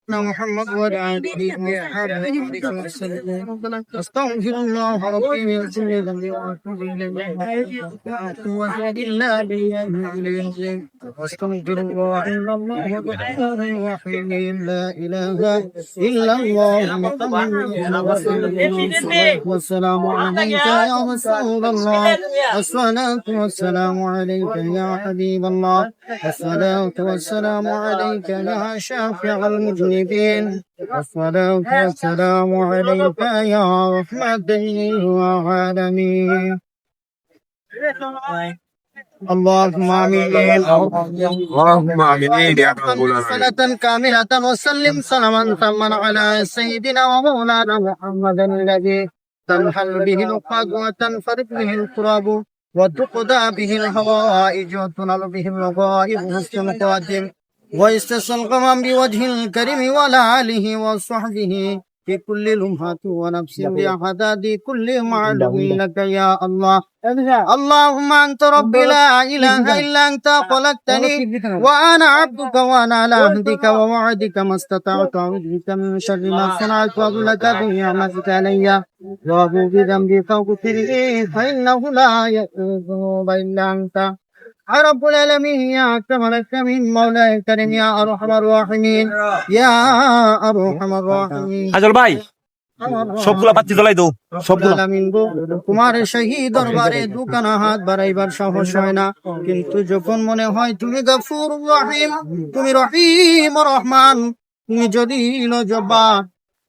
محمد وعلى آله وصحبه وسلم أستغفر الله ربي من كل ذنب وأتوب إليه إلا بالله أستغفر الله إلا الله الرحمن الرحيم لا إله إلا الله محمد رسول الله والسلام عليك يا رسول الله الصلاة والسلام عليك يا حبيب الله الصلاة والسلام عليك يا شافع المذنبين الصلاة والسلام عليك يا رحمة للعالمين اللهم آمين اللهم آمين يا رب العالمين. صلاة كاملة وسلم سلاما تاما على سيدنا ومولانا محمد الذي تنحل به العقد وتنفرد به الكراب وتقضى به الحوائج وتنال به الرغائب حسن الخواتم ويستسقى الغمام بوجه الكريم وعلى آله وصحبه في كل لمحة ونفس بأحداد كل معلوم لك يا الله اللهم أنت ربي لا إله إلا أنت خلقتني وأنا عبدك وأنا على عهدك ووعدك ما استطعت أعوذ بك من شر ما صنعت وأبو لك بنعمتك علي وأبو بذنبي فاغفر لي فإنه لا يغفر الذنوب إلا أنت رب العالمين يا أكرم الأكرمين مولاي الكريم يا أرحم الراحمين يا أرحم الراحمين হাজল ভাই সবগুলা বাতি জ্বলাই দাও সবগুলা তোমার সেই দরবারে দুখানা হাত বাড়াইবার সাহস হয় না, কিন্তু যখন মনে হয় তুমি গফুর রহিম, তুমি রহিম রহমান, তুমি জলিল জব্বার,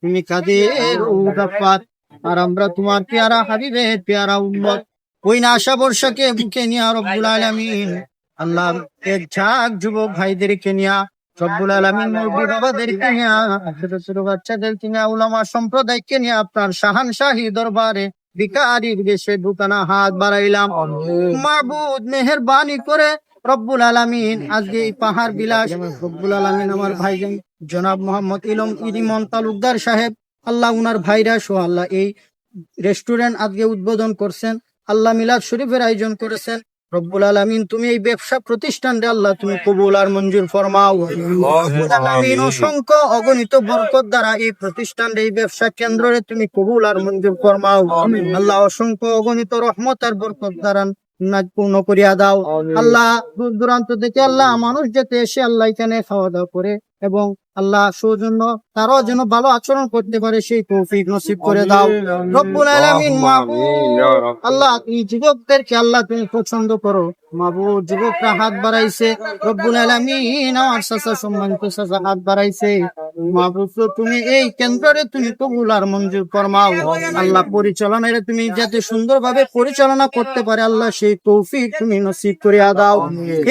তুমি কাদের গাফফার, আর আমরা তোমার পেয়ারা হাবিবের পেয়ারা উম্মত, ওই না আশা বর্ষাকে বুকে নিয়ে রব্বুল আলামিন আল্লাহ এক ঝাঁক যুবক ভাইদেরকে নিয়ে রব্বুল আলামিন মুরব্বী বাবাদেরকে নিয়ে ছোট ছোট বাচ্চাদেরকে নিয়ে উলামা সম্প্রদায়কে নিয়ে আপনার শাহানশাহী দরবারে ভিখারির বেশে দুখানা হাত বাড়াইলাম। মাবুদ মেহেরবানি করে রব্বুল আলামিন আজকে এই পাহাড় বিলাস রব্বুল আলামিন আমার ভাইজান জনাব মোহাম্মদ ইমন তালুকদার সাহেব আল্লাহ উনার ভাইরা সহ আল্লাহ এই রেস্টুরেন্ট আজকে উদ্বোধন করছেন, আল্লাহ মিলাদ শরীফের আয়োজন করেছেন। রব্বুল আলামিন তুমি এই ব্যবসা প্রতিষ্ঠানটা আল্লাহ তুমি কবুল আর মঞ্জুর ফরমাও। আলামিন অসংখ্য অগণিত বরকত দ্বারা এই প্রতিষ্ঠানটা এই ব্যবসা কেন্দ্রে তুমি কবুল আর মঞ্জুর ফরমাও। আল্লাহ অসংখ্য অগণিত রহমত আর বরকত দ্বারা পূর্ণ করিয়া দাও। আল্লাহ দূর দূরান্ত থেকে আল্লাহ মানুষ যাতে এসে আল্লাহ এখানে খাওয়া দাওয়া করে এবং আল্লাহ সৌজন্য তারাও যেন ভালো আচরণ করতে পারে সেই তৌফিক নসিব করে দাও রব্বুল আলামিন। মাবুদ আল্লাহ এই যুবকদেরকে আল্লাহ তুমি পছন্দ করো। মাবুদ যুবকরা হাত বাড়াইছে, রব্বুল আলামিন আমার চাচা সম্মানিত চাচা হাত বাড়াইছে। মাবুদ তুমি এই কেন্দ্রে তুমি কবুল আর মঞ্জুর ফরমাও। আল্লাহ পরিচালনায় তুমি যাতে সুন্দরভাবে পরিচালনা করতে পারে আল্লাহ সেই তৌফিক তুমি নসিব করে দাও।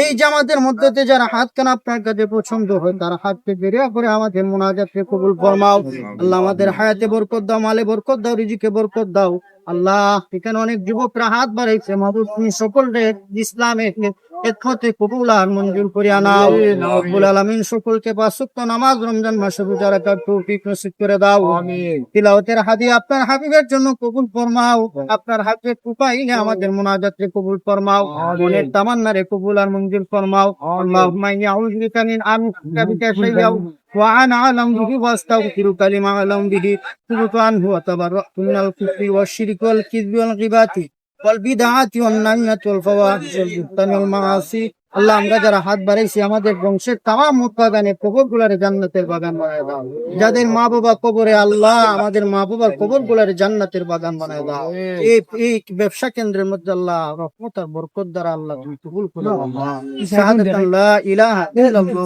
এই জামাতের মধ্যে যারা হাত কান আপনার কাছে পছন্দ হয় তারা হাতকে বেরিয়ে করে আমাদের মুনাজাতকে কবুল ফরমাও। আল্লাহ আমাদের হায়াতে বরকত দাও, মালে বরকত দাও, রিজিকে বরকত দাও। আল্লাহ এখানে অনেক যুবকরা হাত বাড়াইছে, মাবুদ তুমি সকলকে ইসলামের খেদমতে কবুল আর মঞ্জুর করিয়া নাও। রব্বুল আলামিন সকলকে পাঁচ ওয়াক্ত নামাজ রমজান মাসে রোজা রাখার তৌফিক নসিব করে দাও। তিলাওয়াতের হাদিয়া আপনার হাবিবের জন্য কবুল ফরমাও। আপনার হাবিবের কৃপায় আমাদের মুনাজাতকে কবুল ফরমাও, মনের তামান্নারে কবুল আর মঞ্জুর ফরমাও। আল্লাহুম্মা ইন্নী আউযু বিকা মিন আন বিকা শাইয়্যাও وأنا أعلم به وأستغفرك لما أعلم به تبت عنه وتبرأت من الكفر والشرك والكذب والغيبة والبدعة والنميمة والفواحش والبهتان والمعاصي। আল্লাহ আমরা যারা হাত বাড়াইছি আমাদের বংশের তামাম উৎপাদনে কবর গুলারে জান্নাতের বাগান বানায় দাও। যাদের মা বাবা কবরে আল্লাহ আমাদের মা বাবার কবর গুলারে জান্নাতের বাগান বানায় দাও। এই ব্যবসা কেন্দ্রের মধ্যে আল্লাহ রহমত আর বরকত দ্বারা আল্লাহ তুমি কবুল করে দাও। শাহাদাত লা ইলাহা ইল্লাল্লাহ।